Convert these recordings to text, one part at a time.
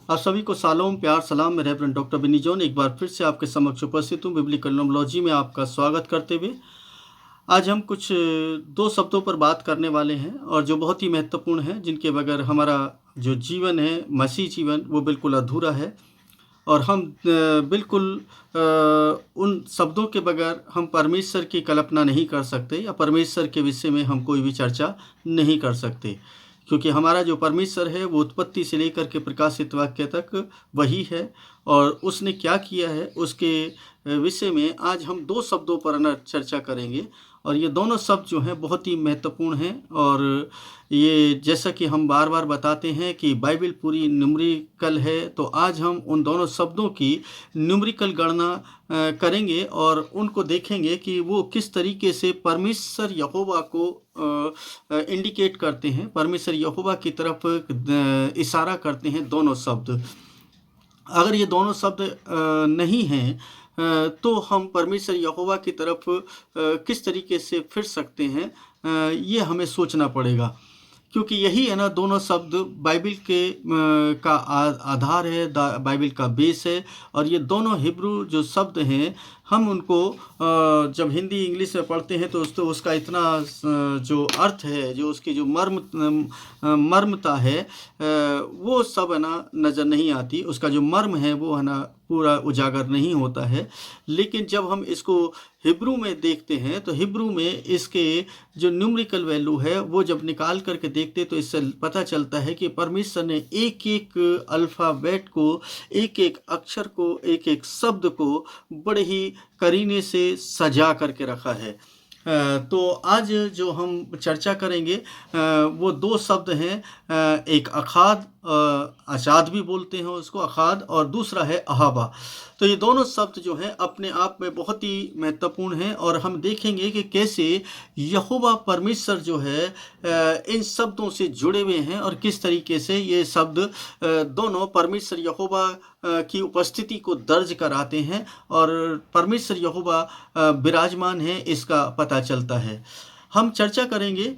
आप सभी को सालोम, प्यार, सलाम। मैं रेवरेंड डॉक्टर बिनी जॉन एक बार फिर से आपके समक्ष उपस्थित हूँ बिब्लिकल नॉमोलॉजी में आपका स्वागत करते हुए। आज हम कुछ दो शब्दों पर बात करने वाले हैं और जो बहुत ही महत्वपूर्ण हैं, जिनके बगैर हमारा जो जीवन है, मसीह जीवन, वो बिल्कुल अधूरा है। और हम बिल्कुल उन शब्दों के बगैर हम परमेश्वर की कल्पना नहीं कर सकते या परमेश्वर के विषय में हम कोई भी चर्चा नहीं कर सकते, क्योंकि हमारा जो परमेश्वर है वो उत्पत्ति से लेकर के प्रकाशित वाक्य तक वही है। और उसने क्या किया है उसके विषय में आज हम दो शब्दों पर ना चर्चा करेंगे। और ये दोनों शब्द जो हैं बहुत ही महत्वपूर्ण हैं। और ये जैसा कि हम बार बार बताते हैं कि बाइबल पूरी न्यूमेरिकल है, तो आज हम उन दोनों शब्दों की न्यूमेरिकल गणना करेंगे और उनको देखेंगे कि वो किस तरीके से परमेश्वर यहोवा को इंडिकेट करते हैं, परमेश्वर यहोवा की तरफ इशारा करते हैं दोनों शब्द। अगर ये दोनों शब्द नहीं हैं तो हम परमेश्वर यहोवा की तरफ किस तरीके से फिर सकते हैं, ये हमें सोचना पड़ेगा, क्योंकि यही है ना, दोनों शब्द बाइबल के का आधार है, बाइबल का बेस है। और ये दोनों हिब्रू जो शब्द हैं, हम उनको जब हिंदी इंग्लिश में पढ़ते हैं तो उसका इतना जो अर्थ है, जो उसकी जो मर्मता है, वो सब है ना नज़र नहीं आती। उसका जो मर्म है वो है ना पूरा उजागर नहीं होता है। लेकिन जब हम इसको हिब्रू में देखते हैं तो हिब्रू में इसके जो न्यूमेरिकल वैल्यू है वो जब निकाल करके देखते तो इससे पता चलता है कि परमेश्वर ने एक एक अल्फ़ाबेट को, एक एक अक्षर को, एक एक शब्द को बड़े ही करीने से सजा करके रखा है। तो आज जो हम चर्चा करेंगे वो दो शब्द हैं, एक अखाद, अचाद भी बोलते हैं उसको, अखाद, और दूसरा है अहाबा। तो ये दोनों शब्द जो हैं अपने आप में बहुत ही महत्वपूर्ण हैं और हम देखेंगे कि कैसे यहोवा परमेश्वर जो है इन शब्दों से जुड़े हुए हैं और किस तरीके से ये शब्द दोनों परमेश्वर यहोवा की उपस्थिति को दर्ज कराते हैं और परमेश्वर यहोवा विराजमान है, इसका पता चलता है। हम चर्चा करेंगे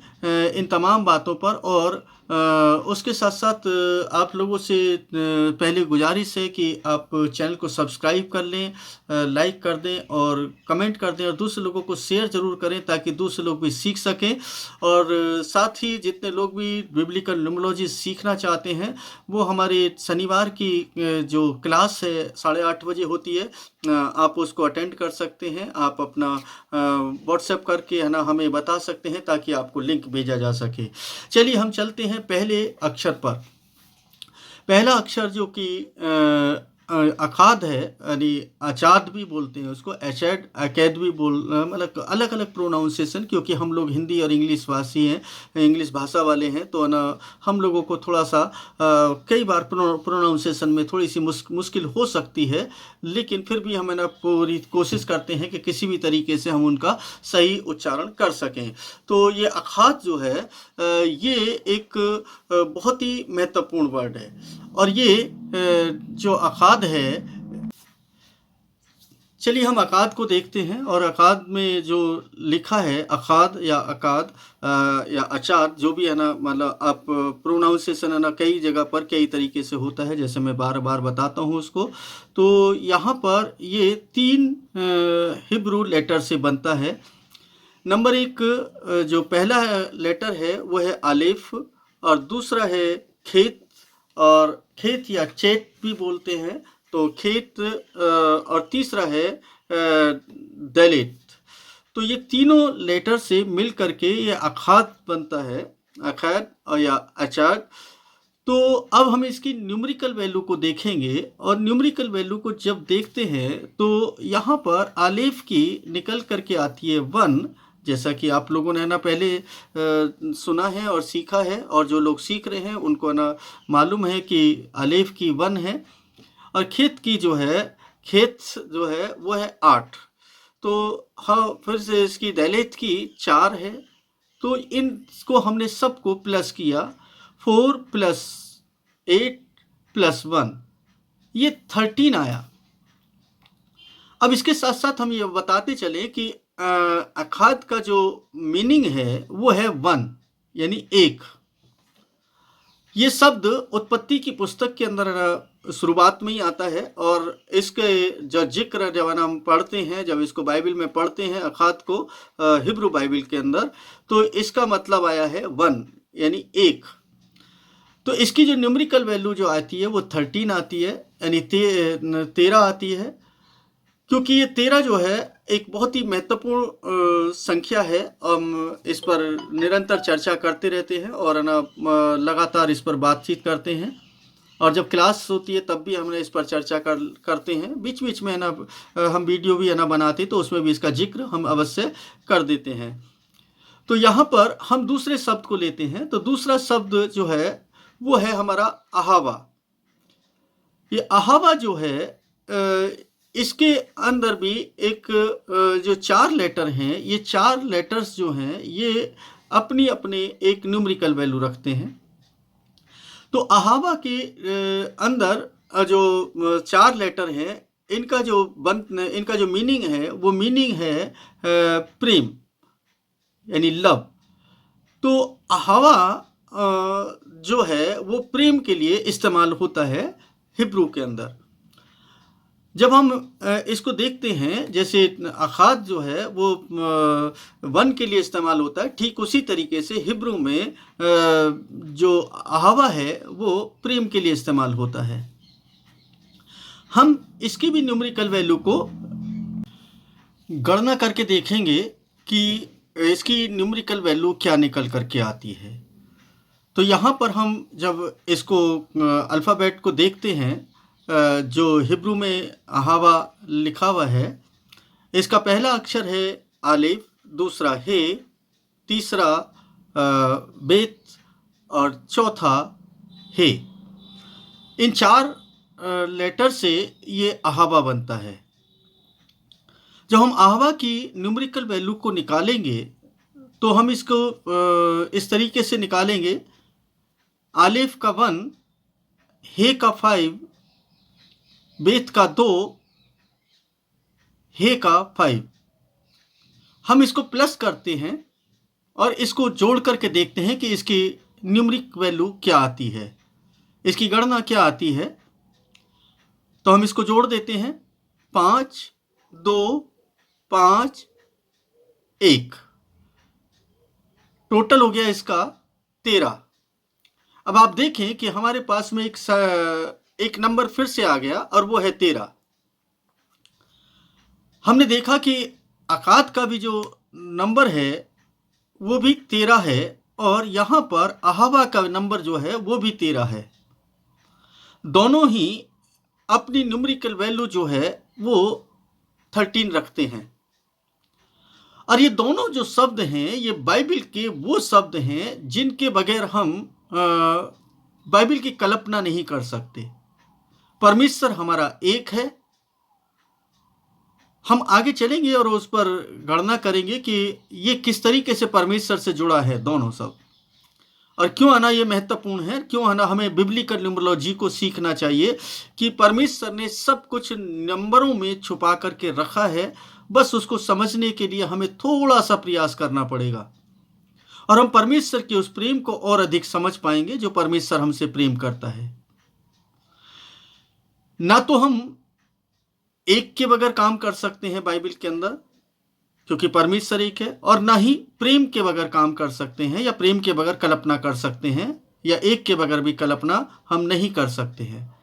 इन तमाम बातों पर। और उसके साथ साथ आप लोगों से पहले गुजारिश है कि आप चैनल को सब्सक्राइब कर लें, लाइक कर दें और कमेंट कर दें और दूसरे लोगों को शेयर ज़रूर करें ताकि दूसरे लोग भी सीख सकें। और साथ ही जितने लोग भी बिब्लिकल न्यूमेरोलॉजी सीखना चाहते हैं वो हमारे शनिवार की जो क्लास है 8:30 बजे होती है, आप उसको अटेंड कर सकते हैं। आप अपना व्हाट्सएप करके है ना हमें बता सकते हैं ताकि आपको लिंक भेजा जा सके। चलिए हम चलते हैं पहले अक्षर पर। पहला अक्षर जो कि अखाद है, यानी अचाद भी बोलते हैं उसको, एचैड, अकैद भी मतलब अलग अलग प्रोनाउंसिएशन, क्योंकि हम लोग हिंदी और इंग्लिश भाषी हैं, इंग्लिश भाषा वाले हैं, तो ना हम लोगों को थोड़ा सा कई बार प्रोनाउंसिएशन में थोड़ी सी मुश्किल हो सकती है, लेकिन फिर भी हम ना पूरी कोशिश करते हैं कि किसी भी तरीके से हम उनका सही उच्चारण कर सकें। तो ये अखाद जो है ये एक बहुत ही महत्वपूर्ण वर्ड है। और ये जो अखाद है, चलिए हम अकाद को देखते हैं। और अकाद में जो लिखा है, अखाद या अकाद या अचाद, जो भी है ना, मतलब आप प्रोनाउंसिएशन है ना कई जगह पर कई तरीके से होता है, जैसे मैं बार बार बताता हूँ उसको। तो यहाँ पर ये 3 हिब्रू लेटर से बनता है। नंबर 1 जो पहला लेटर है वो है आलेफ, और दूसरा है खेत, और खेत या चेत भी बोलते हैं, तो खेत, और तीसरा है दलित। तो ये तीनों लेटर से मिल करके ये अखाद बनता है, अखाद और या अचाद। तो अब हम इसकी न्यूमेरिकल वैल्यू को देखेंगे, और न्यूमेरिकल वैल्यू को जब देखते हैं तो यहाँ पर आलेफ की निकल करके आती है 1, जैसा कि आप लोगों ने ना पहले सुना है और सीखा है, और जो लोग सीख रहे हैं उनको ना मालूम है कि आलेफ की 1 है। और खेत की जो है, खेत जो है वो है 8। तो हाँ, फिर से इसकी दैलेत की 4 है। तो इनको हमने सबको प्लस किया, 4 + 8 + 1, ये 13 आया। अब इसके साथ साथ हम ये बताते चले कि अखाद का जो मीनिंग है वो है 1, यानी 1। ये शब्द उत्पत्ति की पुस्तक के अंदर शुरुआत में ही आता है, और इसके जो जिक्र जब हम पढ़ते हैं, जब इसको बाइबल में पढ़ते हैं अखाद को हिब्रू बाइबल के अंदर, तो इसका मतलब आया है 1 यानी 1। तो इसकी जो न्यूमेरिकल वैल्यू जो आती है वो 13 आती है, यानी 13 आती है, क्योंकि ये 13 जो है एक बहुत ही महत्वपूर्ण संख्या है। हम इस पर निरंतर चर्चा करते रहते हैं और ना लगातार इस पर बातचीत करते हैं, और जब क्लास होती है तब भी हम इस पर चर्चा करते हैं। बीच बीच में है ना हम वीडियो भी है ना बनाते, तो उसमें भी इसका जिक्र हम अवश्य कर देते हैं। तो यहाँ पर हम दूसरे शब्द को लेते हैं, तो दूसरा शब्द जो है वो है हमारा अहावा। ये अहावा जो है इसके अंदर भी एक जो 4 लेटर हैं, ये 4 लेटर्स जो हैं ये अपनी अपने एक न्यूमेरिकल वैल्यू रखते हैं। तो अहावा के अंदर जो 4 लेटर हैं, इनका जो मीनिंग है वो मीनिंग है प्रेम यानी लव। तो अहावा जो है वो प्रेम के लिए इस्तेमाल होता है हिब्रू के अंदर। जब हम इसको देखते हैं, जैसे अखाद जो है वो 1 के लिए इस्तेमाल होता है, ठीक उसी तरीके से हिब्रू में जो अहावा है वो प्रेम के लिए इस्तेमाल होता है। हम इसकी भी न्यूमेरिकल वैल्यू को गणना करके देखेंगे कि इसकी न्यूमेरिकल वैल्यू क्या निकल करके आती है। तो यहाँ पर हम जब इसको अल्फ़ाबेट को देखते हैं, जो हिब्रू में अहावा लिखा हुआ है, इसका पहला अक्षर है आलिफ, दूसरा हे, तीसरा बेत और चौथा हे। इन 4 लेटर से ये अहावा बनता है। जब हम अहावा की न्यूमेरिकल वैल्यू को निकालेंगे तो हम इसको इस तरीके से निकालेंगे, आलिफ का 1, हे का 5, बेत का 2, हे का 5। हम इसको प्लस करते हैं और इसको जोड़ करके देखते हैं कि इसकी न्यूमेरिक वैल्यू क्या आती है, इसकी गणना क्या आती है। तो हम इसको जोड़ देते हैं, 5, 2, 5, 1, टोटल हो गया इसका 13। अब आप देखें कि हमारे पास में एक नंबर फिर से आ गया और वो है 13। हमने देखा कि अकाद का भी जो नंबर है वो भी 13 है, और यहाँ पर अहावा का नंबर जो है वो भी 13 है। दोनों ही अपनी न्यूमेरिकल वैल्यू जो है वो 13 रखते हैं। और ये दोनों जो शब्द हैं ये बाइबल के वो शब्द हैं जिनके बगैर हम बाइबल की कल्पना नहीं कर सकते। परमेश्वर हमारा एक है। हम आगे चलेंगे और उस पर गणना करेंगे कि ये किस तरीके से परमेश्वर से जुड़ा है दोनों शब्द, और क्यों आना ये महत्वपूर्ण है, क्यों आना हमें बिब्लिकल न्यूमरोलॉजी को सीखना चाहिए कि परमेश्वर ने सब कुछ नंबरों में छुपा करके रखा है। बस उसको समझने के लिए हमें थोड़ा सा प्रयास करना पड़ेगा, और हम परमेश्वर के उस प्रेम को और अधिक समझ पाएंगे जो परमेश्वर हमसे प्रेम करता है। ना तो हम एक के बगैर काम कर सकते हैं बाइबल के अंदर, क्योंकि परमेश्वर एक है, और ना ही प्रेम के बगैर काम कर सकते हैं या प्रेम के बगैर कल्पना कर सकते हैं, या एक के बगैर भी कल्पना हम नहीं कर सकते हैं।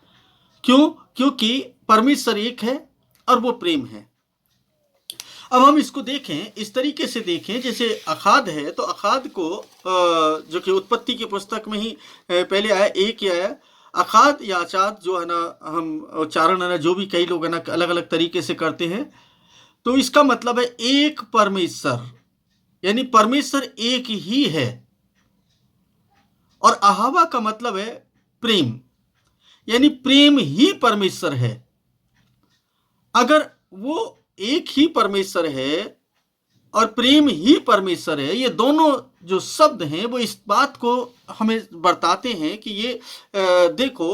क्यों? क्योंकि परमेश्वर एक है और वो प्रेम है। अब हम इसको देखें, इस तरीके से देखें, जैसे अखाद है तो अखाद को जो कि उत्पत्ति की पुस्तक में ही पहले आया, एक ही आया। अखाद या अचाद जो है ना, हम उच्चारण है ना जो भी कई लोग है ना अलग अलग तरीके से करते हैं, तो इसका मतलब है एक परमेश्वर, यानी परमेश्वर एक ही है। और अहावा का मतलब है प्रेम, यानी प्रेम ही परमेश्वर है। अगर वो एक ही परमेश्वर है और प्रेम ही परमेश्वर है, ये दोनों जो शब्द हैं वो इस बात को हमें बताते हैं कि ये देखो,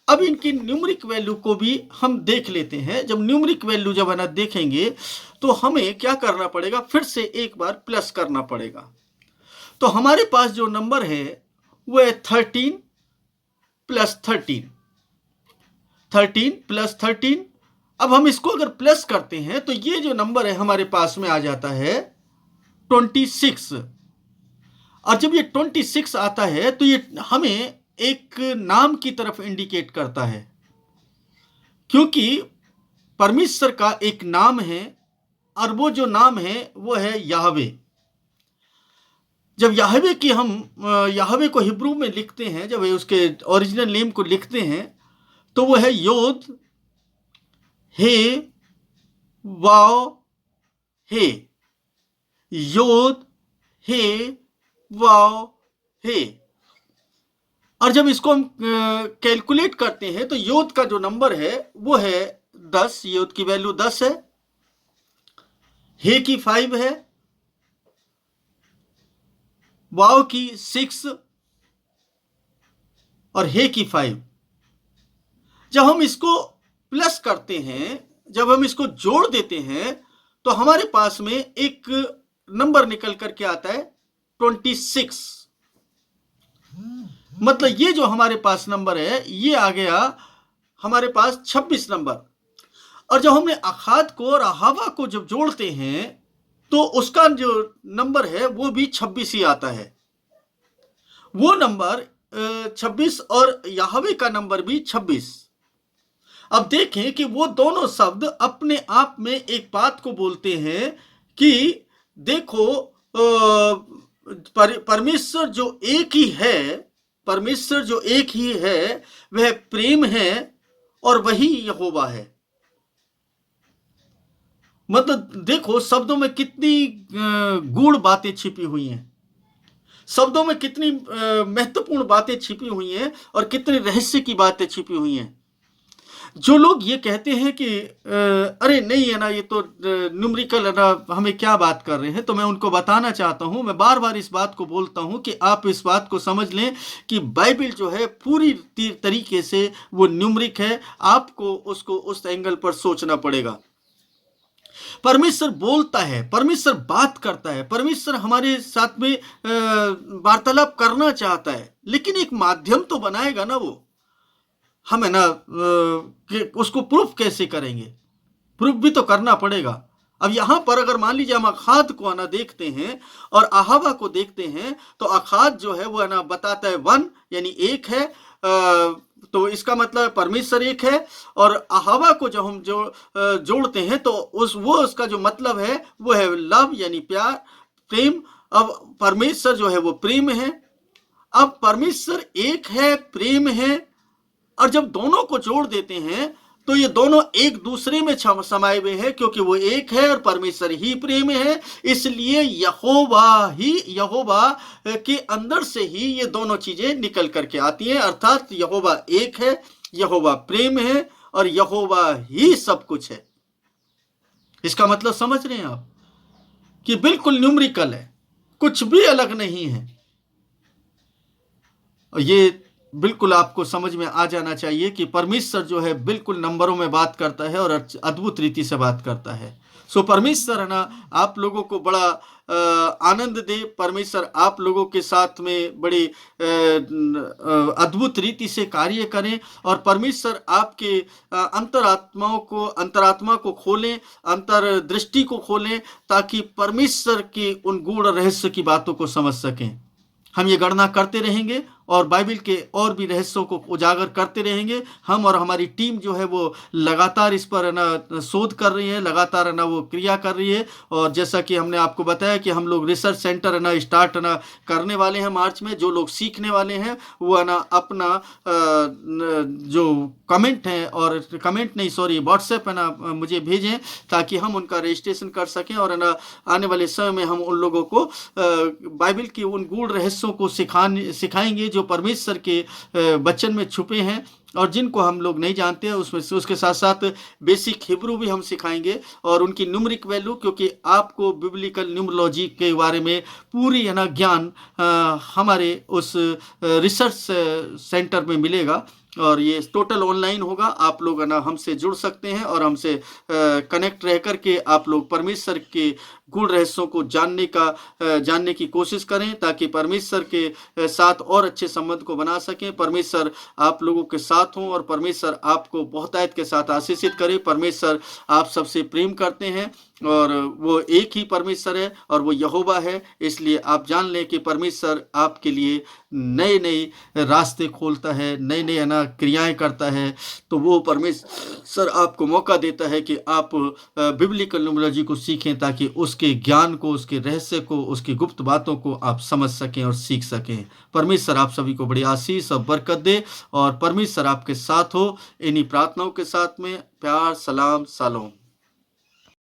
अब इनकी न्यूमेरिक वैल्यू को भी हम देख लेते हैं। जब न्यूमेरिक वैल्यू जब है देखेंगे तो हमें क्या करना पड़ेगा, फिर से एक बार प्लस करना पड़ेगा। तो हमारे पास जो नंबर है वो है 13, प्लस 13, 13 प्लस 13। अब हम इसको अगर प्लस करते हैं तो ये जो नंबर है हमारे पास में आ जाता है 26। और जब ये 26 आता है तो ये हमें एक नाम की तरफ इंडिकेट करता है, क्योंकि परमेश्वर का एक नाम है और वो जो नाम है वो है याहवे। जब याहवे की हम याहवे को हिब्रू में लिखते हैं, जब उसके ओरिजिनल नेम को लिखते हैं तो वो है योद हे वाव हे, योद हे वाव हे। और जब इसको हम कैलकुलेट करते हैं तो योद का जो नंबर है वो है 10, योद की वैल्यू 10 है, हे की 5 है, वाव की 6 और हे की 5। जब हम इसको प्लस करते हैं, जब हम इसको जोड़ देते हैं तो हमारे पास में एक नंबर निकल करके आता है 26। मतलब ये जो हमारे पास नंबर है ये आ गया हमारे पास 26 नंबर। और जब हमने अखाद को और अहावा को जब जोड़ते हैं तो उसका जो नंबर है वो भी 26 ही आता है। वो नंबर 26 और याहवे का नंबर भी 26। अब देखें कि वो दोनों शब्द अपने आप में एक बात को बोलते हैं कि देखो परमेश्वर जो एक ही है, परमेश्वर जो एक ही है वह प्रेम है और वही यहोवा है। मतलब देखो शब्दों में कितनी गूढ़ बातें छिपी हुई हैं, शब्दों में कितनी महत्वपूर्ण बातें छिपी हुई हैं और कितने रहस्य की बातें छिपी हुई हैं। जो लोग ये कहते हैं कि अरे नहीं है ना, ये तो न्यूमेरिकल है ना, हमें क्या बात कर रहे हैं, तो मैं उनको बताना चाहता हूं, मैं बार बार इस बात को बोलता हूं कि आप इस बात को समझ लें कि बाइबल जो है पूरी तरीके से वो न्यूमेरिक है। आपको उसको उस एंगल पर सोचना पड़ेगा। परमेश्वर बोलता है, परमेश्वर बात करता है, परमेश्वर हमारे साथ में वार्तालाप करना चाहता है, लेकिन एक माध्यम तो बनाएगा ना वो। हम है ना उसको प्रूफ कैसे करेंगे? प्रूफ भी तो करना पड़ेगा। अब यहां पर अगर मान लीजिए हम अखाद को आना देखते हैं और अहावा को देखते हैं तो अखाद जो है वो है ना बताता है 1 यानी एक है, तो इसका मतलब परमेश्वर एक है। और अहावा को जब हम जोड़ते हैं तो उसका जो मतलब है वो है लव यानी प्यार, प्रेम। अब परमेश्वर जो है वो प्रेम है। अब परमेश्वर एक है, प्रेम है, और जब दोनों को जोड़ देते हैं तो ये दोनों एक दूसरे में समाये हुए हैं, क्योंकि वो एक है और परमेश्वर ही प्रेम है। इसलिए यहोवा के अंदर से ही ये दोनों चीजें निकल करके आती हैं, अर्थात यहोवा एक है, यहोवा प्रेम है और यहोवा ही सब कुछ है। इसका मतलब समझ रहे हैं आप कि बिल्कुल न्यूमेरिकल है, कुछ भी अलग नहीं है। और ये बिल्कुल आपको समझ में आ जाना चाहिए कि परमेश्वर जो है बिल्कुल नंबरों में बात करता है और अद्भुत रीति से बात करता है। सो परमेश्वर है ना आप लोगों को बड़ा आनंद दे, परमेश्वर आप लोगों के साथ में बड़ी अद्भुत रीति से कार्य करें और परमेश्वर आपके अंतरात्मा को खोलें, अंतर्दृष्टि को खोलें, ताकि परमेश्वर के उन गूढ़ रहस्य की बातों को समझ सकें। हम ये गणना करते रहेंगे और बाइबल के और भी रहस्यों को उजागर करते रहेंगे। हम और हमारी टीम जो है वो लगातार इस पर ना शोध कर रही है, लगातार ना वो क्रिया कर रही है। और जैसा कि हमने आपको बताया कि हम लोग रिसर्च सेंटर है ना स्टार्ट ना करने वाले हैं मार्च में। जो लोग सीखने वाले हैं वो है ना अपना जो कमेंट है और कमेंट नहीं सॉरी व्हाट्सएप है ना मुझे भेजें, ताकि हम उनका रजिस्ट्रेशन कर सकें और है ना आने वाले समय में हम उन लोगों को बाइबल की उन गूढ़ रहस्यों को सिखाएंगे जो परमेश्वर के वचन में छुपे हैं और जिनको हम लोग नहीं जानते हैं। उसके साथ साथ बेसिक हिब्रू भी हम सिखाएंगे और उनकी न्यूमेरिक वैल्यू, क्योंकि आपको बिब्लिकल न्यूमरोलॉजी के बारे में पूरी है ना ज्ञान हमारे उस रिसर्च सेंटर में मिलेगा। और ये टोटल ऑनलाइन होगा। आप लोग है ना हमसे जुड़ सकते हैं और हमसे कनेक्ट रह कर के आप लोग परमेश्वर के गूढ़ रहस्यों को जानने की कोशिश करें, ताकि परमेश्वर के साथ और अच्छे संबंध को बना सकें। परमेश्वर आप लोगों के साथ हों और परमेश्वर आपको बहुतायत के साथ आशीषित करे। परमेश्वर आप सबसे प्रेम करते हैं और वो एक ही परमेश्वर है और वो यहोवा है। इसलिए आप जान लें कि परमेश्वर आपके लिए नए नए रास्ते खोलता है, नई नई क्रियाएं करता है। तो वो परमेश्वर आपको मौका देता है कि आप बिब्लिकल न्यूमरोलॉजी को सीखें, ताकि उसके ज्ञान को, उसके रहस्य को, उसकी गुप्त बातों को आप समझ सकें और सीख सकें। परमेश्वर आप सभी को बड़ी आशीष और बरकत दे और परमेश्वर आपके साथ हो। इन्हीं प्रार्थनाओं के साथ में प्यार, सलाम, शालोम।